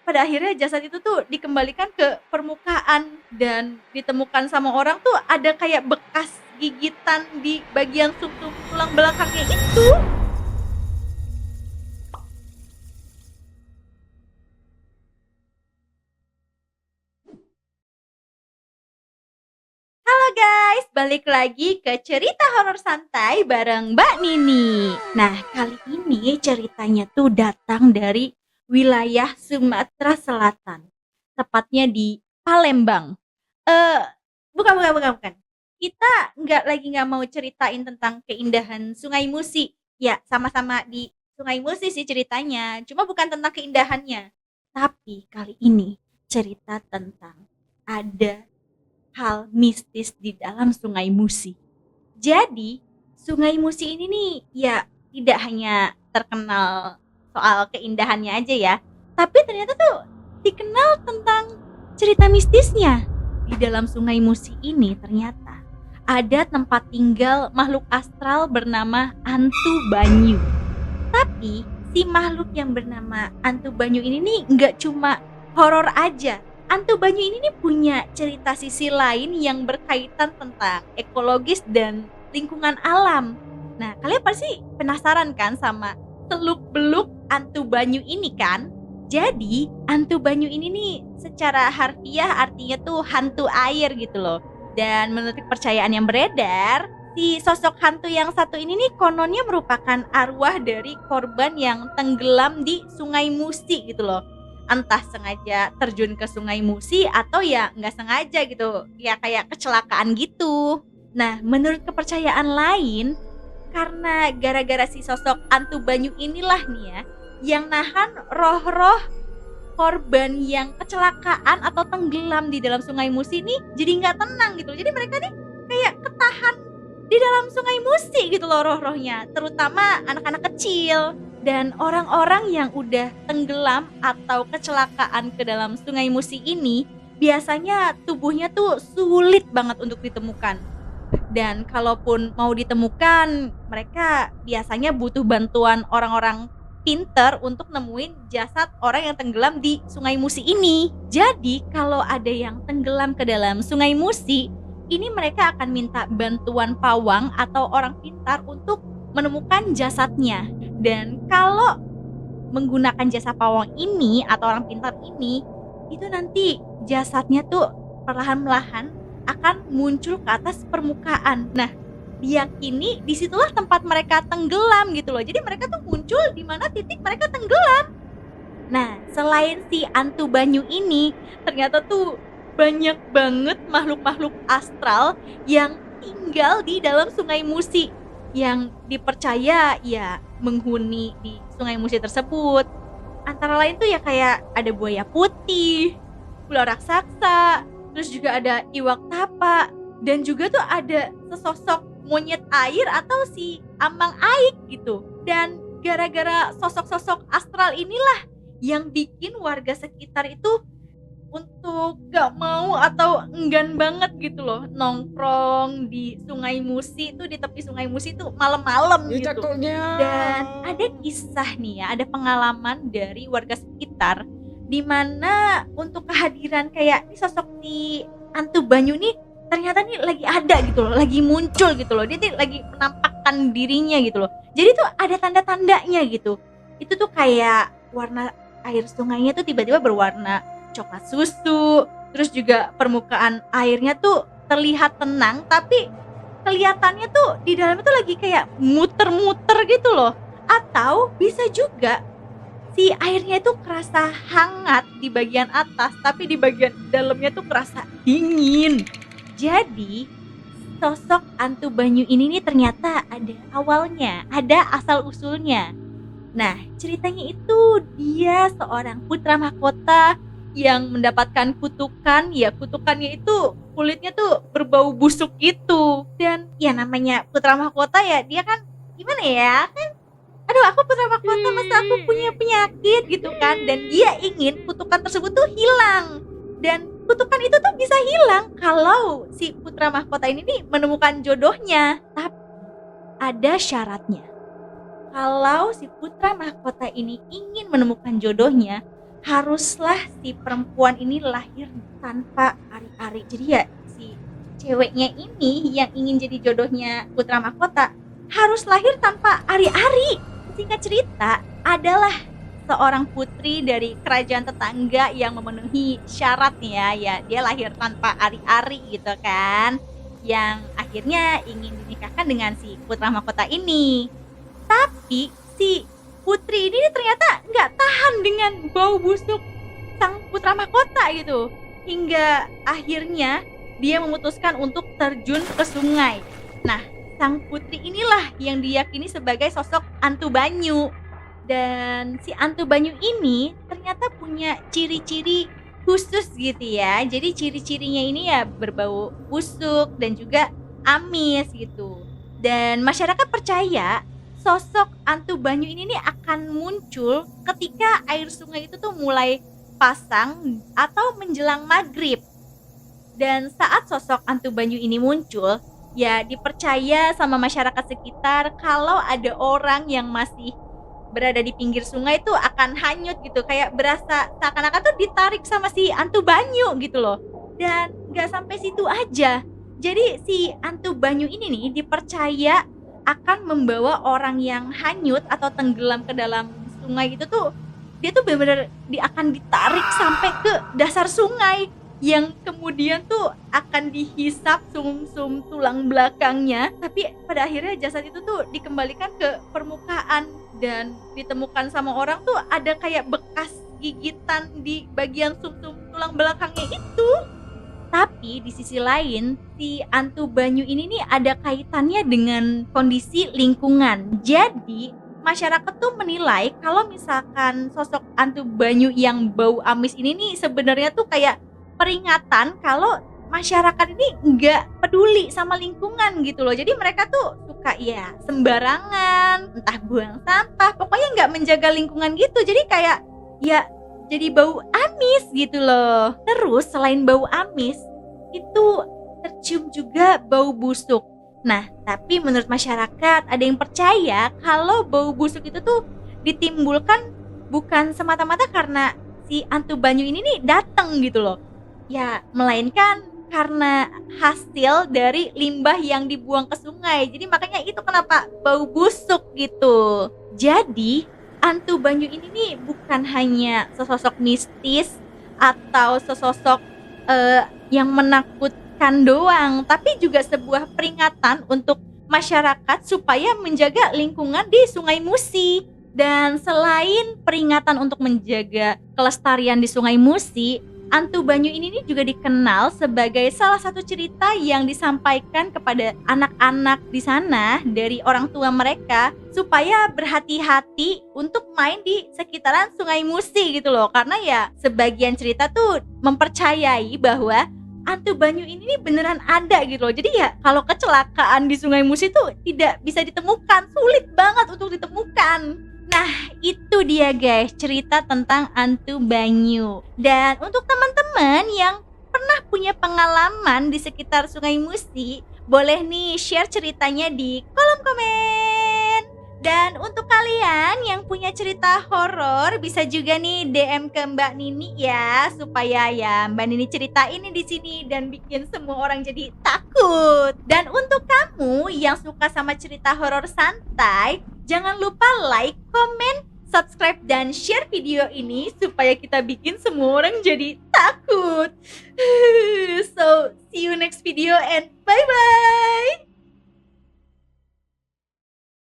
pada akhirnya jasad itu tuh dikembalikan ke permukaan dan ditemukan sama orang tuh ada kayak bekas gigitan di bagian sumsum tulang belakangnya itu. Halo guys, balik lagi ke cerita horor santai bareng Mbak Nini. Nah, kali ini ceritanya tuh datang dari wilayah Sumatera Selatan, tepatnya di Palembang. Eh, bukan. Kita nggak mau ceritain tentang keindahan Sungai Musi. Ya, sama-sama di Sungai Musi sih ceritanya. Cuma bukan tentang keindahannya. Tapi kali ini cerita tentang ada hal mistis di dalam Sungai Musi. Jadi, Sungai Musi ini nih ya tidak hanya terkenal soal keindahannya aja ya, tapi ternyata tuh dikenal tentang cerita mistisnya. Di dalam Sungai Musi ini ternyata ada tempat tinggal makhluk astral bernama Antu Banyu. Tapi si makhluk yang bernama Antu Banyu ini nih nggak cuma horor aja. Antu Banyu ini nih punya cerita sisi lain yang berkaitan tentang ekologis dan lingkungan alam. Nah, kalian pasti penasaran kan sama seluk-beluk Antu Banyu ini kan? Jadi, Antu Banyu ini nih secara harfiah artinya tuh hantu air gitu loh. Dan menurut kepercayaan yang beredar, si sosok hantu yang satu ini nih kononnya merupakan arwah dari korban yang tenggelam di Sungai Musi gitu loh. Entah sengaja terjun ke Sungai Musi atau ya nggak sengaja gitu, ya kayak kecelakaan gitu. Nah, menurut kepercayaan lain, karena gara-gara si sosok Antu Banyu inilah nih ya, yang nahan roh-roh korban yang kecelakaan atau tenggelam di dalam Sungai Musi ini jadi nggak tenang gitu. Jadi mereka nih kayak ketahan di dalam Sungai Musi gitu loh roh-rohnya, terutama anak-anak kecil dan orang-orang yang udah tenggelam atau kecelakaan ke dalam Sungai Musi ini biasanya tubuhnya tuh sulit banget untuk ditemukan. Dan kalaupun mau ditemukan, mereka biasanya butuh bantuan orang-orang pinter untuk nemuin jasad orang yang tenggelam di Sungai Musi ini. Jadi kalau ada yang tenggelam ke dalam Sungai Musi, ini mereka akan minta bantuan pawang atau orang pintar untuk menemukan jasadnya. Dan kalau menggunakan jasa pawang ini atau orang pintar ini, itu nanti jasadnya tuh perlahan-lahan akan muncul ke atas permukaan. Nah, diyakini disitulah tempat mereka tenggelam gitu loh. Jadi mereka tuh muncul di mana titik mereka tenggelam. Nah, selain si Antu Banyu ini, ternyata tuh banyak banget makhluk-makhluk astral yang tinggal di dalam Sungai Musi yang dipercaya ya menghuni di Sungai Musi tersebut. Antara lain tuh ya kayak ada buaya putih, ular raksasa, terus juga ada iwak tapa, dan juga tuh ada sesosok monyet air atau si amang aik gitu. Dan gara-gara sosok-sosok astral inilah yang bikin warga sekitar itu untuk gak mau atau enggan banget gitu loh nongkrong di Sungai Musi tuh, di tepi Sungai Musi tuh malam-malam gitu. Dan ada kisah nih ya, ada pengalaman dari warga sekitar di mana untuk kehadiran kayak sosok si Antu Banyu nih ternyata nih lagi ada gitu loh, lagi muncul gitu loh, dia tuh lagi menampakkan dirinya gitu loh. Jadi tuh ada tanda-tandanya gitu. Itu tuh kayak warna air sungainya tuh tiba-tiba berwarna coklat susu, terus juga permukaan airnya tuh terlihat tenang, tapi kelihatannya tuh di dalamnya tuh lagi kayak muter-muter gitu loh. Atau bisa juga si airnya itu kerasa hangat di bagian atas, tapi di bagian dalamnya tuh kerasa dingin. Jadi sosok Antu Banyu ini nih ternyata ada awalnya, ada asal usulnya. Nah, ceritanya itu dia seorang putra mahkota yang mendapatkan kutukan. Ya, kutukannya itu kulitnya tuh berbau busuk gitu. Dan ya namanya putra mahkota ya, dia kan gimana ya? Kan aduh, aku putra mahkota masa aku punya penyakit gitu kan. Dan dia ingin kutukan tersebut tuh hilang. Dan kutukan itu tuh bisa hilang kalau si putra mahkota ini nih menemukan jodohnya. Tapi ada syaratnya. Kalau si putra mahkota ini ingin menemukan jodohnya, haruslah si perempuan ini lahir tanpa ari-ari. Jadi ya si ceweknya ini yang ingin jadi jodohnya putra mahkota harus lahir tanpa ari-ari. Singkat cerita, adalah seorang putri dari kerajaan tetangga yang memenuhi syarat nih ya, dia lahir tanpa ari-ari gitu kan, yang akhirnya ingin dinikahkan dengan si putra mahkota ini. Tapi si putri ini ternyata nggak tahan dengan bau busuk sang putra mahkota gitu, hingga akhirnya dia memutuskan untuk terjun ke sungai. Nah, sang putri inilah yang diyakini sebagai sosok Antu Banyu. Dan si Antu Banyu ini ternyata punya ciri-ciri khusus gitu ya. Jadi ciri-cirinya ini ya berbau busuk dan juga amis gitu. Dan masyarakat percaya sosok Antu Banyu ini nih akan muncul ketika air sungai itu tuh mulai pasang atau menjelang maghrib. Dan saat sosok Antu Banyu ini muncul, ya dipercaya sama masyarakat sekitar kalau ada orang yang masih berada di pinggir sungai itu akan hanyut gitu, kayak berasa seakan-akan tuh ditarik sama si Antu Banyu gitu loh. Dan gak sampai situ aja, jadi si Antu Banyu ini nih dipercaya akan membawa orang yang hanyut atau tenggelam ke dalam sungai itu tuh, dia tuh benar-benar akan ditarik sampai ke dasar sungai, yang kemudian tuh akan dihisap sumsum tulang belakangnya, tapi pada akhirnya jasad itu tuh dikembalikan ke permukaan. Dan ditemukan sama orang tuh ada kayak bekas gigitan di bagian sumsum tulang belakangnya itu. Tapi di sisi lain, si Antu Banyu ini nih ada kaitannya dengan kondisi lingkungan. Jadi masyarakat tuh menilai kalau misalkan sosok Antu Banyu yang bau amis ini nih sebenarnya tuh kayak peringatan kalau masyarakat ini nggak peduli sama lingkungan gitu loh. Jadi mereka tuh suka ya sembarangan, entah buang sampah, pokoknya nggak menjaga lingkungan gitu. Jadi kayak ya jadi bau amis gitu loh. Terus selain bau amis, itu tercium juga bau busuk. Nah, tapi menurut masyarakat ada yang percaya kalau bau busuk itu tuh ditimbulkan bukan semata-mata karena si Antu Banyu ini nih datang gitu loh. Ya, melainkan karena hasil dari limbah yang dibuang ke sungai. Jadi makanya itu kenapa bau busuk gitu. Jadi Antu Banyu ini nih bukan hanya sesosok mistis atau sesosok yang menakutkan doang, tapi juga sebuah peringatan untuk masyarakat supaya menjaga lingkungan di Sungai Musi. Dan selain peringatan untuk menjaga kelestarian di Sungai Musi, Antu Banyu ini juga dikenal sebagai salah satu cerita yang disampaikan kepada anak-anak di sana dari orang tua mereka supaya berhati-hati untuk main di sekitaran Sungai Musi gitu loh. Karena ya sebagian cerita tuh mempercayai bahwa Antu Banyu ini beneran ada gitu loh. Jadi ya kalau kecelakaan di Sungai Musi tuh tidak bisa ditemukan, sulit banget untuk ditemukan. Nah, itu dia guys, cerita tentang Antu Banyu. Dan untuk teman-teman yang pernah punya pengalaman di sekitar Sungai Musi, boleh nih share ceritanya di kolom komen. Dan untuk kalian yang punya cerita horor, bisa juga nih DM ke Mbak Nini ya, supaya ya Mbak Nini cerita ini di sini dan bikin semua orang jadi takut. Dan untuk kamu yang suka sama cerita horor santai, jangan lupa like, komen, subscribe, dan share video ini supaya kita bikin semua orang jadi takut. So, see you next video and bye-bye!